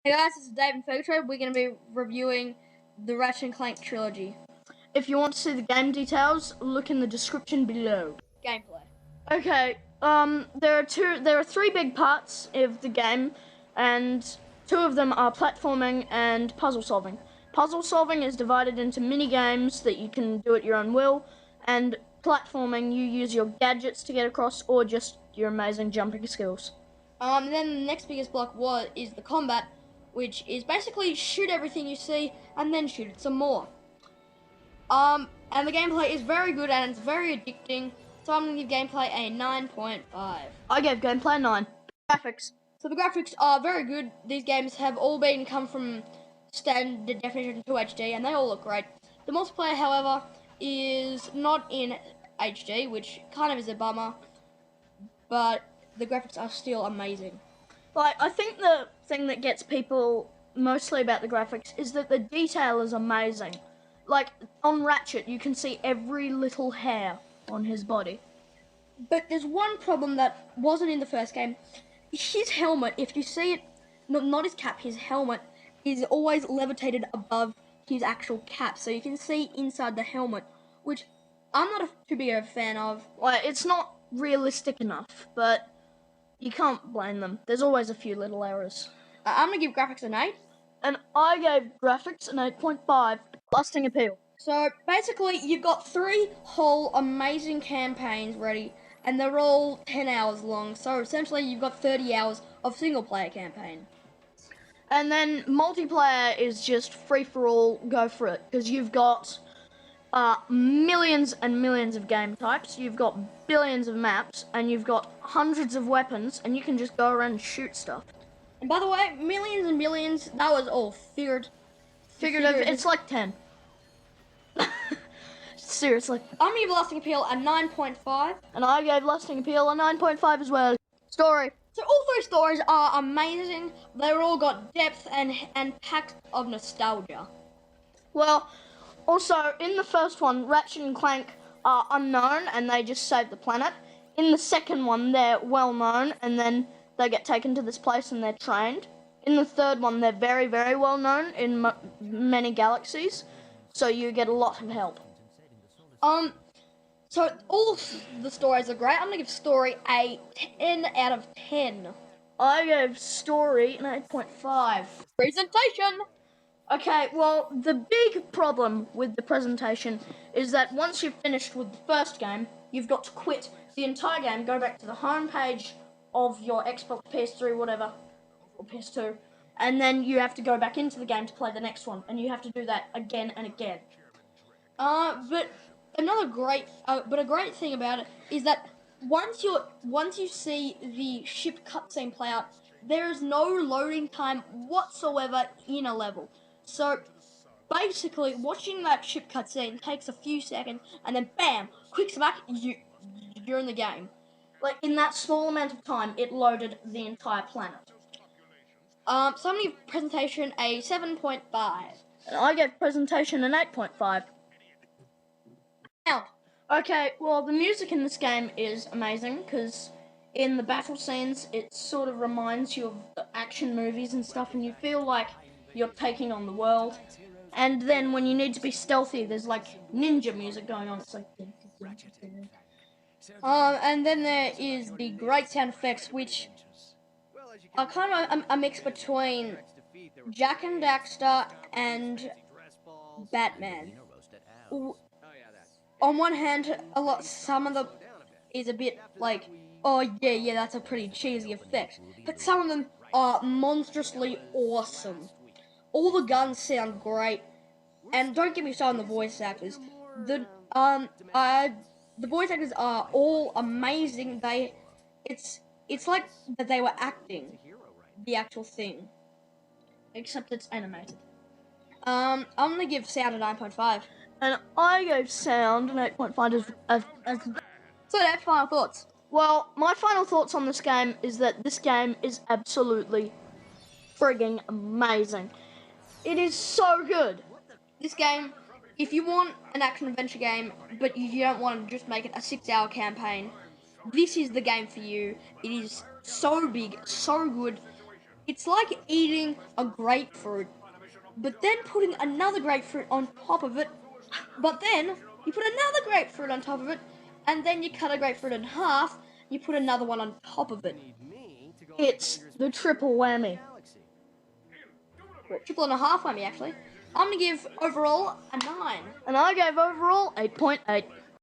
Hey guys, this is Dave and XxFergaTroidxX. We're going to be reviewing the Ratchet Clank Trilogy. If you want to see the game details, look in the description below. Gameplay. Okay, there are three big parts of the game, and two of them are platforming and puzzle solving. Puzzle solving is divided into mini games that you can do at your own will, and platforming you use your gadgets to get across or just your amazing jumping skills. Then the next biggest block is the combat, which is basically shoot everything you see and then shoot it some more. And the gameplay is very good and it's very addicting, so I'm going to give gameplay a 9.5. I gave gameplay 9. Graphics. So the graphics are very good. These games have all come from standard definition to HD and they all look great. The multiplayer, however, is not in HD, which kind of is a bummer, but the graphics are still amazing. Like, I think the thing that gets people mostly about the graphics is that the detail is amazing. Like, on Ratchet, you can see every little hair on his body. But there's one problem that wasn't in the first game. His helmet, if you see it, not his cap, his helmet is always levitated above his actual cap, so you can see inside the helmet, which I'm not too big of a fan of. Like, it's not realistic enough, but you can't blame them. There's always a few little errors. I'm going to give graphics an 8. And I gave graphics an 8.5, lasting appeal. So basically, you've got 3 whole amazing campaigns ready, and they're all 10 hours long. So essentially, you've got 30 hours of single-player campaign. And then multiplayer is just free-for-all, go for it. Because you've got millions and millions of game types, you've got billions of maps, and you've got hundreds of weapons, and you can just go around and shoot stuff. And by the way, millions and millions, that was all figurative. It's like 10. Seriously. I'm going to give lasting appeal a 9.5. And I gave lasting appeal a 9.5 as well. Story. So all 3 stories are amazing. They're all got depth and packed of nostalgia. Well, also, in the first one, Ratchet and Clank are unknown and they just save the planet. In the second one, they're well known and then they get taken to this place and they're trained. In the third one, they're very, very well known in many galaxies, so you get a lot of help. So all the stories are great. I'm going to give story a 10 out of 10. I gave story an 8.5. Presentation! Okay, well, the big problem with the presentation is that once you've finished with the first game, you've got to quit the entire game, go back to the home page of your Xbox, PS3, whatever, or PS2, and then you have to go back into the game to play the next one, and you have to do that again and again. But a great thing about it is that once you see the ship cutscene play out, there is no loading time whatsoever in a level. So basically, watching that ship cutscene takes a few seconds, and then bam, quick smack, you're in the game. Like, in that small amount of time, it loaded the entire planet. So I'm going to give presentation a 7.5. And I gave presentation an 8.5. Now, okay, well, the music in this game is amazing, because in the battle scenes, it sort of reminds you of the action movies and stuff, and you feel like you're taking on the world. And then when you need to be stealthy, there's like ninja music going on. It's like... and then there is the great sound effects, which are kind of a mix between Jak and Daxter and Batman. On one hand, some of them is a bit like, oh yeah, that's a pretty cheesy effect. But some of them are monstrously awesome. All the guns sound great, and don't get me started on the voice actors. The voice actors are all amazing. It's like that they were acting the actual thing, except it's animated. I'm gonna give sound a 9.5. And I gave sound an 8.5 as So that's final thoughts. Well, my final thoughts on this game is that this game is absolutely frigging amazing. It is so good. This game, if you want an action-adventure game, but you don't want to just make it a 6-hour campaign, this is the game for you. It is so big, so good, It's like eating a grapefruit, but then putting another grapefruit on top of it, but then you put another grapefruit on top of it, and then you cut a grapefruit in half, you put another one on top of it. It's the triple whammy. Triple and a half whammy, actually. I'm gonna give overall a 9. And I gave overall 8.8.